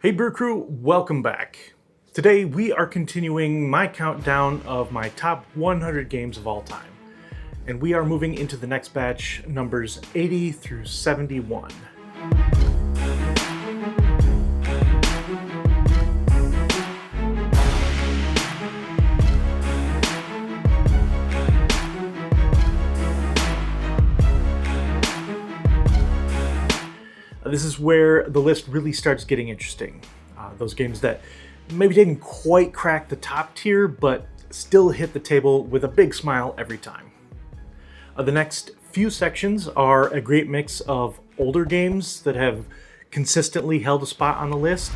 Hey Brew Crew, welcome back. Today we are continuing my countdown of my top 100 games of all time. And we are moving into the next batch, numbers 80 through 71. This is where the list really starts getting interesting. Those games that maybe didn't quite crack the top tier, but still hit the table with a big smile every time. The next few sections are a great mix of older games that have consistently held a spot on the list,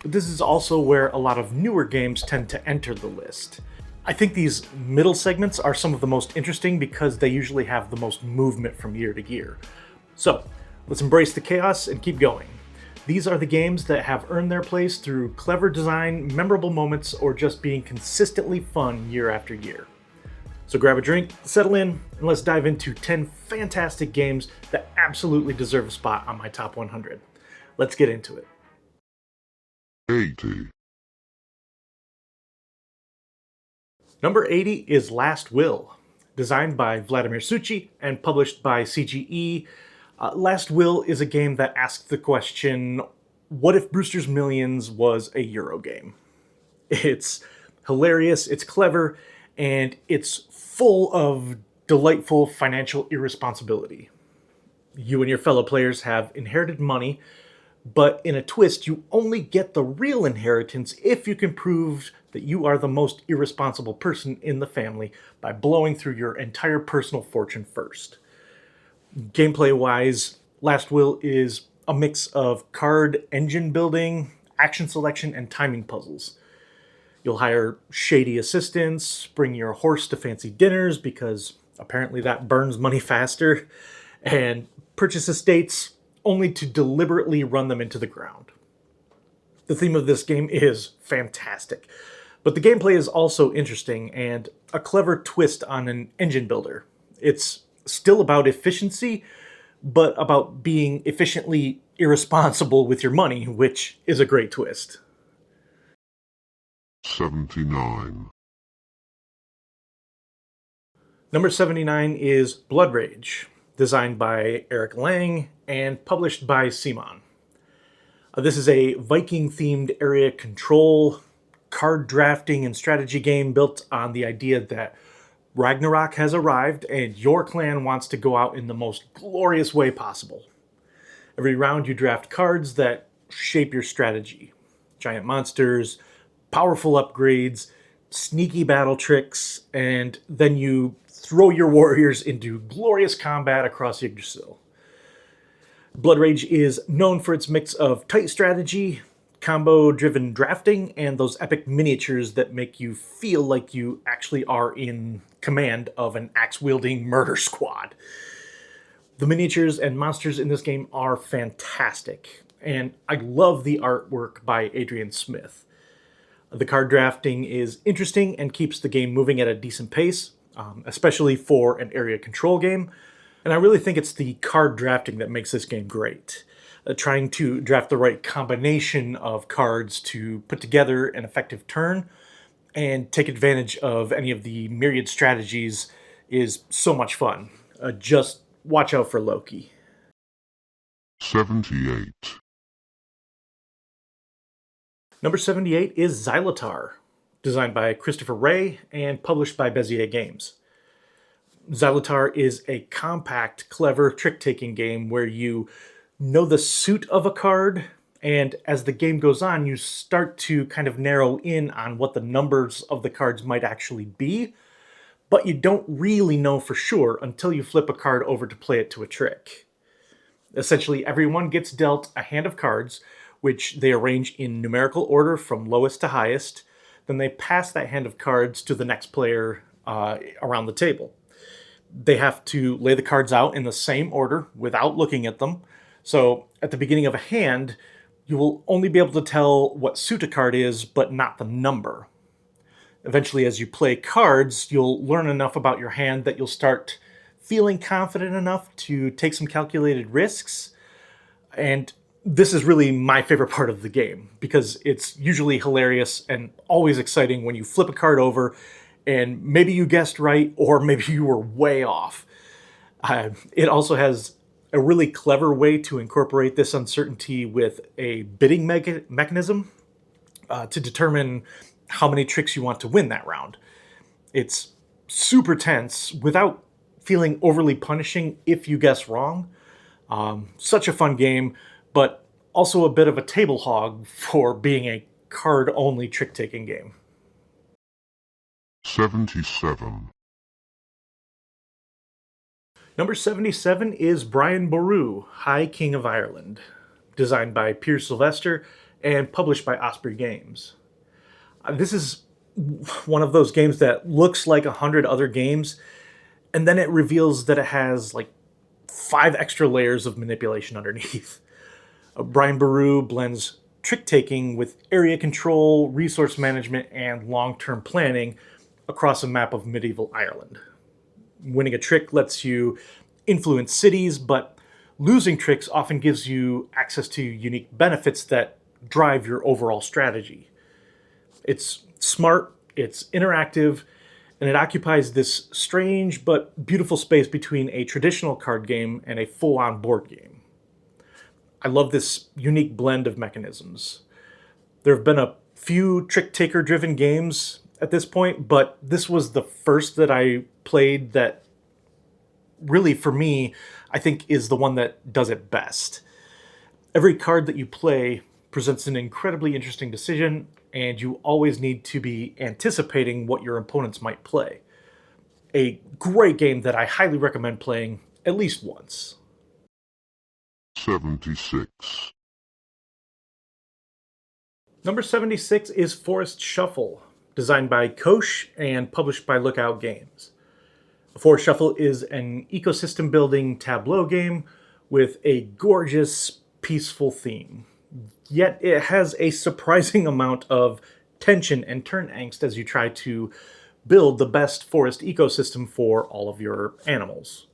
but this is also where a lot of newer games tend to enter the list. I think these middle segments are some of the most interesting because they usually have the most movement from year to year. So, let's embrace the chaos and keep going. These are the games that have earned their place through clever design, memorable moments, or just being consistently fun year after year. So grab a drink, settle in, and let's dive into 10 fantastic games that absolutely deserve a spot on my top 100. Let's get into it. 80. Number 80 is Last Will. Designed by Vladimir Suchy and published by CGE, Last Will is a game that asks the question, what if Brewster's Millions was a Euro game? It's hilarious, it's clever, and it's full of delightful financial irresponsibility. You and your fellow players have inherited money, but in a twist, you only get the real inheritance if you can prove that you are the most irresponsible person in the family by blowing through your entire personal fortune first. Gameplay-wise, Last Will is a mix of card engine building, action selection, and timing puzzles. You'll hire shady assistants, bring your horse to fancy dinners because apparently that burns money faster, and purchase estates only to deliberately run them into the ground. The theme of this game is fantastic, but the gameplay is also interesting and a clever twist on an engine builder. It's still about efficiency, but about being efficiently irresponsible with your money, which is a great twist. 79. Number 79 is Blood Rage, designed by Eric Lang and published by Simon. This is a Viking-themed area control, card drafting, and strategy game built on the idea that Ragnarok has arrived, and your clan wants to go out in the most glorious way possible. Every round you draft cards that shape your strategy. Giant monsters, powerful upgrades, sneaky battle tricks, and then you throw your warriors into glorious combat across Yggdrasil. Blood Rage is known for its mix of tight strategy, combo-driven drafting, and those epic miniatures that make you feel like you actually are in command of an axe-wielding murder squad. The miniatures and monsters in this game are fantastic, and I love the artwork by Adrian Smith. The card drafting is interesting and keeps the game moving at a decent pace, especially for an area control game, and I really think it's the card drafting that makes this game great. Trying to draft the right combination of cards to put together an effective turn and take advantage of any of the myriad strategies is so much fun. Just watch out for Loki. 78. Number 78 is Xylotar, designed by Christopher Ray and published by Bezier Games. Xylotar is a compact, clever trick-taking game where you know the suit of a card, and as the game goes on, you start to kind of narrow in on what the numbers of the cards might actually be, but you don't really know for sure until you flip a card over to play it to a trick. Essentially, everyone gets dealt a hand of cards, which they arrange in numerical order from lowest to highest. Then they pass that hand of cards to the next player around the table. They have to lay the cards out in the same order without looking at them. So at the beginning of a hand, you will only be able to tell what suit a card is, but not the number. Eventually, as you play cards, you'll learn enough about your hand that you'll start feeling confident enough to take some calculated risks. And This is really my favorite part of the game because it's usually hilarious and always exciting when you flip a card over and maybe you guessed right or maybe you were way off. It also has a really clever way to incorporate this uncertainty with a bidding mechanism to determine how many tricks you want to win that round. It's super tense without feeling overly punishing if you guess wrong. Such a fun game, but also a bit of a table hog for being a card-only trick-taking game. 77. Number 77 is Brian Boru, High King of Ireland, designed by Piers Sylvester and published by Osprey Games. This is one of those games that looks like 100 other games, and then it reveals that it has like 5 extra layers of manipulation underneath. Brian Boru blends trick-taking with area control, resource management, and long-term planning across a map of medieval Ireland. Winning a trick lets you influence cities, but losing tricks often gives you access to unique benefits that drive your overall strategy. It's smart, it's interactive, and it occupies this strange but beautiful space between a traditional card game and a full-on board game. I love this unique blend of mechanisms. There have been a few trick-taker driven games at this point, but this was the first that I played that really, for me, I think is the one that does it best. Every card that you play presents an incredibly interesting decision, and you always need to be anticipating what your opponents might play. A great game that I highly recommend playing at least once. 76. Number 76 is Forest Shuffle, designed by Koch and published by Lookout Games. Forest Shuffle is an ecosystem building tableau game with a gorgeous, peaceful theme. Yet it has a surprising amount of tension and turn angst as you try to build the best forest ecosystem for all of your animals.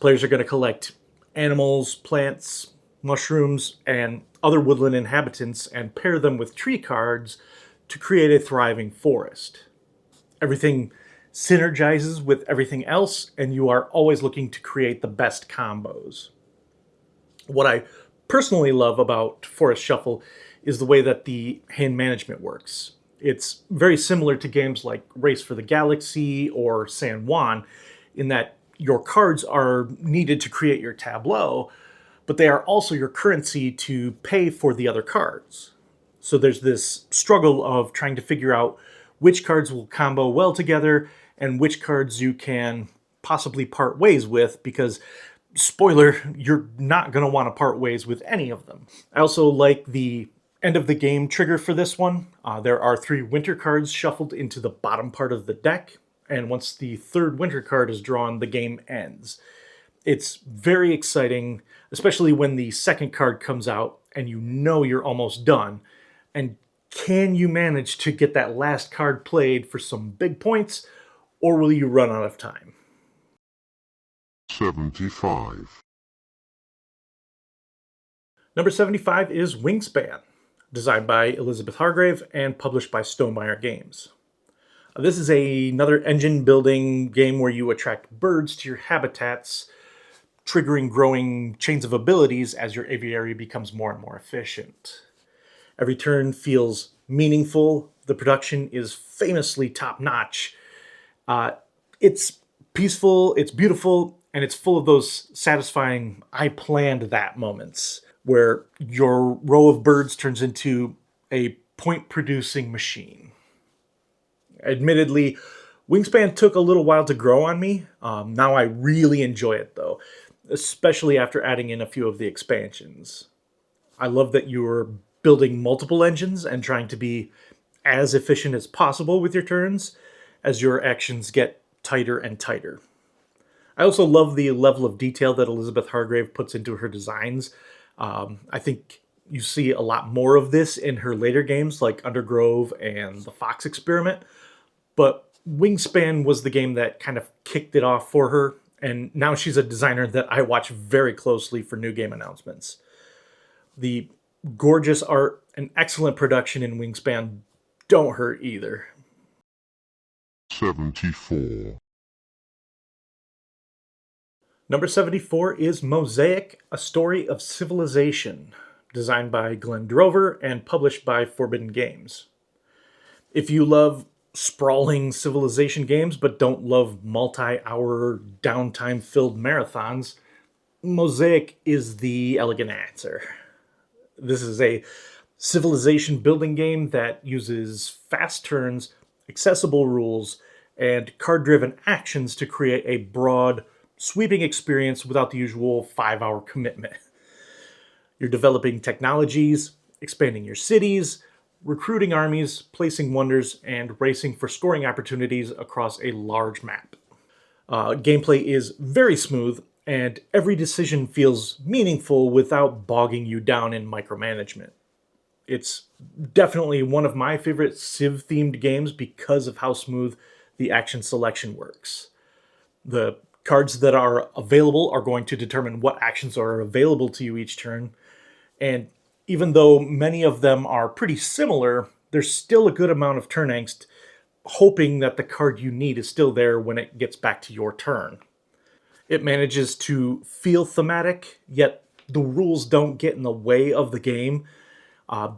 Players are going to collect animals, plants, mushrooms, and other woodland inhabitants and pair them with tree cards to create a thriving forest. Everything synergizes with everything else, and you are always looking to create the best combos. What I personally love about Forest Shuffle is the way that the hand management works. It's very similar to games like Race for the Galaxy or San Juan, in that your cards are needed to create your tableau, but they are also your currency to pay for the other cards. So there's this struggle of trying to figure out which cards will combo well together and which cards you can possibly part ways with, because, spoiler, you're not going to want to part ways with any of them. I also like the end of the game trigger for this one. There are 3 winter cards shuffled into the bottom part of the deck, and once the 3rd winter card is drawn, the game ends. It's very exciting, especially when the 2nd card comes out and you know you're almost done. And can you manage to get that last card played for some big points, or will you run out of time? 75. Number 75 is Wingspan, designed by Elizabeth Hargrave and published by Stonemaier Games. This is another engine building game where you attract birds to your habitats, triggering growing chains of abilities as your aviary becomes more and more efficient. Every turn feels meaningful. The production is famously top-notch. It's peaceful, it's beautiful, and it's full of those satisfying "I planned that" moments, where your row of birds turns into a point-producing machine. Admittedly, Wingspan took a little while to grow on me. Now I really enjoy it, though, especially after adding in a few of the expansions. I love that you're building multiple engines and trying to be as efficient as possible with your turns as your actions get tighter and tighter. I also love the level of detail that Elizabeth Hargrave puts into her designs. I think you see a lot more of this in her later games like Undergrove and The Fox Experiment, but Wingspan was the game that kind of kicked it off for her, and now she's a designer that I watch very closely for new game announcements. The gorgeous art and excellent production in Wingspan don't hurt either. 74. Number 74 is Mosaic, A Story of Civilization, designed by Glenn Drover and published by Forbidden Games. If you love sprawling civilization games but don't love multi-hour downtime-filled marathons, Mosaic is the elegant answer. This is a civilization building game that uses fast turns, accessible rules, and card-driven actions to create a broad, sweeping experience without the usual 5-hour commitment. You're developing technologies, expanding your cities, recruiting armies, placing wonders, and racing for scoring opportunities across a large map. Gameplay is very smooth, and every decision feels meaningful without bogging you down in micromanagement. It's definitely one of my favorite Civ-themed games because of how smooth the action selection works. The cards that are available are going to determine what actions are available to you each turn, and even though many of them are pretty similar, there's still a good amount of turn angst, hoping that the card you need is still there when it gets back to your turn. It manages to feel thematic, yet the rules don't get in the way of the game.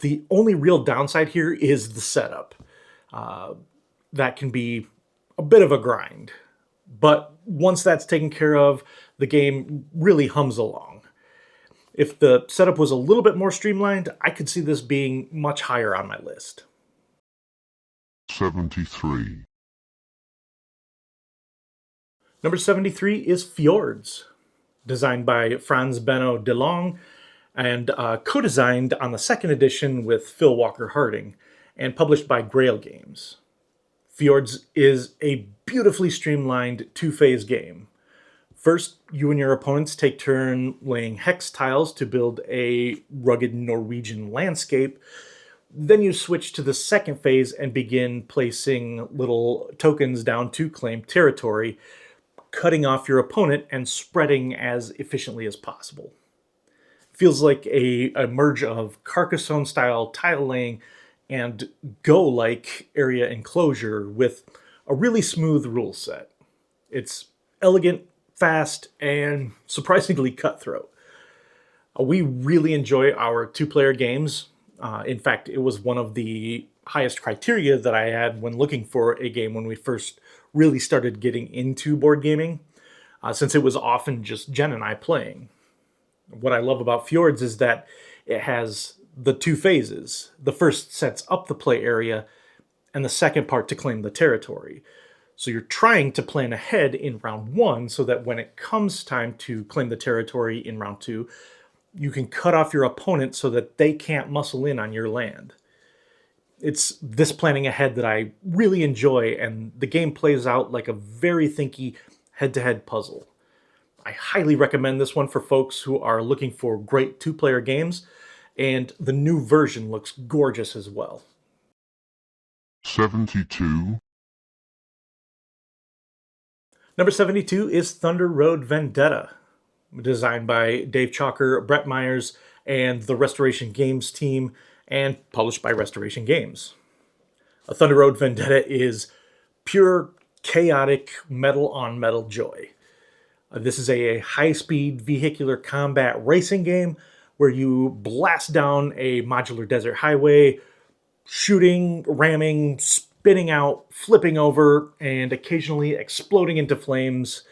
The only real downside here is the setup. That can be a bit of a grind. But once that's taken care of, the game really hums along. If the setup was a little bit more streamlined, I could see this being much higher on my list. 73. Number 73 is Fjords, designed by Franz Benno de Long and co-designed on the second edition with Phil Walker Harding and published by Grail Games. Fjords is a beautifully streamlined two-phase game. First, you and your opponents take turn laying hex tiles to build a rugged Norwegian landscape. Then you switch to the second phase and begin placing little tokens down to claim territory, cutting off your opponent and spreading as efficiently as possible. Feels like a merge of Carcassonne-style tile laying and Go-like area enclosure with a really smooth rule set. It's elegant, fast, and surprisingly cutthroat. We really enjoy our two-player games. In fact, it was one of the highest criteria that I had when looking for a game when we first really started getting into board gaming, since it was often just Jen and I playing. What I love about Fjords is that it has the two phases. The first sets up the play area, and the second part to claim the territory. So you're trying to plan ahead in round one so that when it comes time to claim the territory in round two, you can cut off your opponent so that they can't muscle in on your land. It's this planning ahead that I really enjoy, and the game plays out like a very thinky head-to-head puzzle. I highly recommend this one for folks who are looking for great two-player games, and the new version looks gorgeous as well. 72. Number 72 is Thunder Road Vendetta, designed by Dave Chalker, Brett Myers, and the Restoration Games team, and published by Restoration Games. A Thunder Road Vendetta is pure, chaotic, metal-on-metal joy. This is a high-speed vehicular combat racing game where you blast down a modular desert highway, shooting, ramming, spinning out, flipping over, and occasionally exploding into flames,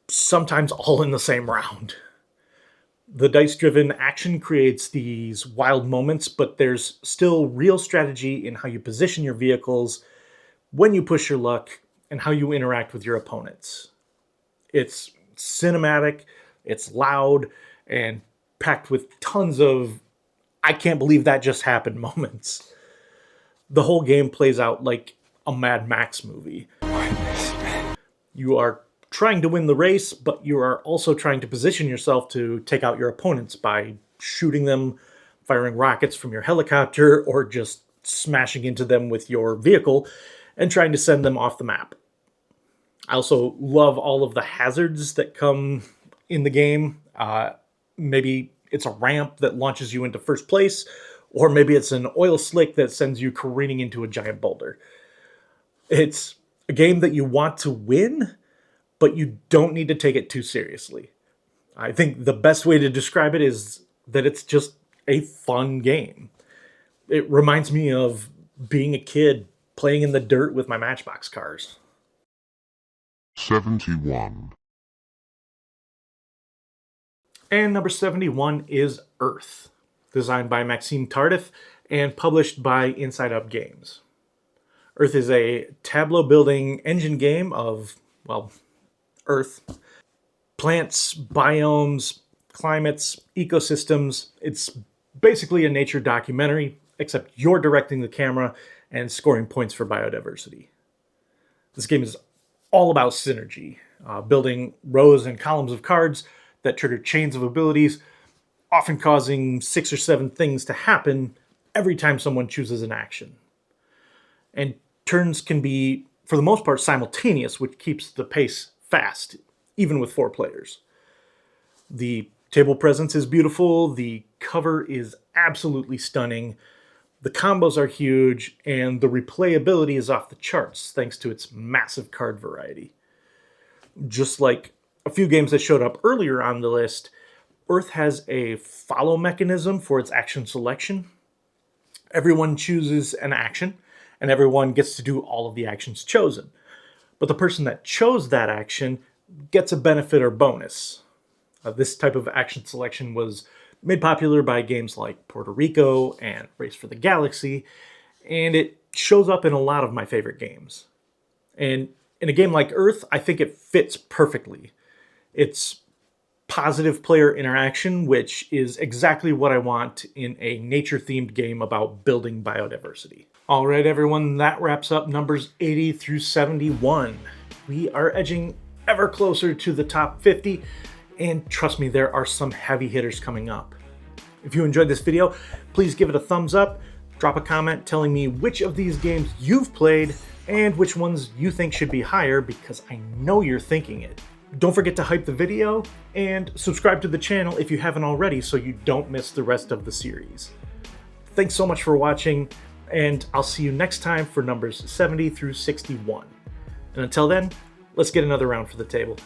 sometimes all in the same round. The dice-driven action creates these wild moments, but there's still real strategy in how you position your vehicles, when you push your luck, and how you interact with your opponents. It's cinematic, it's loud, and packed with tons of I can't believe that just happened moments. The whole game plays out like a Mad Max movie. You are trying to win the race, but you are also trying to position yourself to take out your opponents by shooting them, firing rockets from your helicopter, or just smashing into them with your vehicle and trying to send them off the map. I also love all of the hazards that come in the game. Maybe it's a ramp that launches you into first place, or maybe it's an oil slick that sends you careening into a giant boulder. It's a game that you want to win, but you don't need to take it too seriously. I think the best way to describe it is that it's just a fun game. It reminds me of being a kid playing in the dirt with my Matchbox cars. 71. And number 71 is Earth, designed by Maxime Tardif and published by Inside Up Games. Earth is a tableau building engine game of, well, Earth. Plants, biomes, climates, ecosystems. It's basically a nature documentary, except you're directing the camera and scoring points for biodiversity. This game is all about synergy, building rows and columns of cards that trigger chains of abilities, often causing 6 or 7 things to happen every time someone chooses an action. And turns can be, for the most part, simultaneous, which keeps the pace fast, even with 4 players. The table presence is beautiful, the cover is absolutely stunning, the combos are huge, and the replayability is off the charts thanks to its massive card variety. Just like a few games that showed up earlier on the list, Earth has a follow mechanism for its action selection. Everyone chooses an action, and everyone gets to do all of the actions chosen. But the person that chose that action gets a benefit or bonus. This type of action selection was made popular by games like Puerto Rico and Race for the Galaxy, and it shows up in a lot of my favorite games. And in a game like Earth, I think it fits perfectly. It's positive player interaction, which is exactly what I want in a nature-themed game about building biodiversity. All right, everyone, that wraps up numbers 80 through 71. We are edging ever closer to the top 50, and trust me, there are some heavy hitters coming up. If you enjoyed this video, please give it a thumbs up, drop a comment telling me which of these games you've played and which ones you think should be higher, because I know you're thinking it. Don't forget to hype the video and subscribe to the channel if you haven't already so you don't miss the rest of the series. Thanks so much for watching, and I'll see you next time for numbers 70 through 61. And until then, let's get another round for the table.